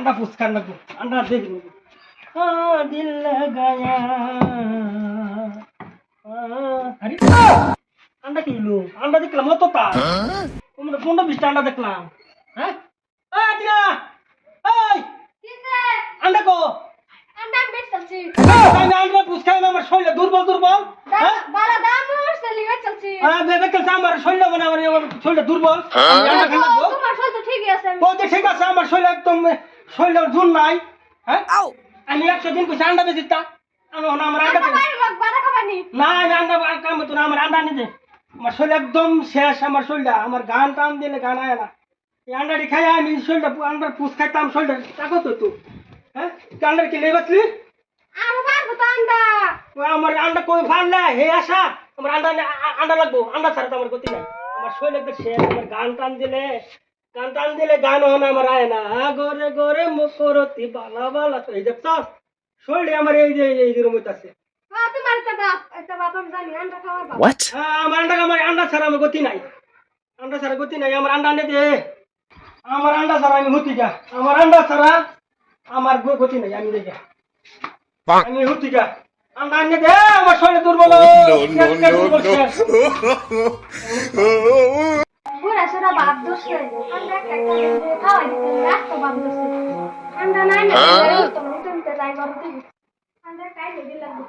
अंडा पुचका लगो अंडा देख लो हाँ दिल लगाया अरे अंडा किलो अंडा देखलाम मत ता তোমরা 15-20টা अंडा দেখলাম হ্যাঁ এই টিনা এই কিসে अंडा কো আন্ডা বেচছি আমি अंडा পুচকা আমার শরীর দুর্বল দুর্বল হ্যাঁ বালা দাম চলি বেচছি বেবে কেন আমার শরীর মানে আমার শরীর দুর্বল আমি अंडा খাই লাগবো তোমার শরীর তো ঠিকই আছে ও তো ঠিক আছে আমার শরীর একদম শরীরের জোর নাই হ্যাঁ আমি 100 দিন কইছি अंडा বেচিতা আমি আমার अंडा বালা খাবানি না আমি अंडा কাম তো না আমার अंडा নি দে আমার শরীর একদম শেষ আমার শরীরটা আমার গান টান দিলে গান আয় না এই अंडाটি খাই আমি শরীরটা अंडा পুষ খাইতাম শরীরটা টাকো তো তুই হ্যাঁ अंडा কি লেবাসলি আমি পারবো তো আন্ডা ও আমার अंडा কই ফাড়লা হে আশা আমার अंडा লাগবো अंडा ছাড়া তো আমার গতি নাই আমার শরীর একদম শেষ আমার গান টান দিলে গান হন আমার আয় না গোরে গোরে মুখরতি বালা বালা তো এই দেখছ শরীরে আমার এই যে রুমত আছে হ্যাঁ তোমার এটা বাপ আমি জানি আন্ডা খাওয়ার বাপ What? আমার अंडा ছাড়া আমার গতি নাই अंडा ছাড়া গতি নাই আমার अंडा নে দে আমার अंडा ছাড়া আমি হতি যা আমার अंडा ছাড়া আমার গতি নাই আমি দেখে আমি হতি যা अंडा নে দে আমার শরীর দুর্বল পুরা সুরা বাপ দোষ আন্ডা একটা খাওয়াই দিতে রাস্তা বাপ দোষ আন্ডা নাই না তুমি তো যাই করতে আন্ডা খাই দিলাম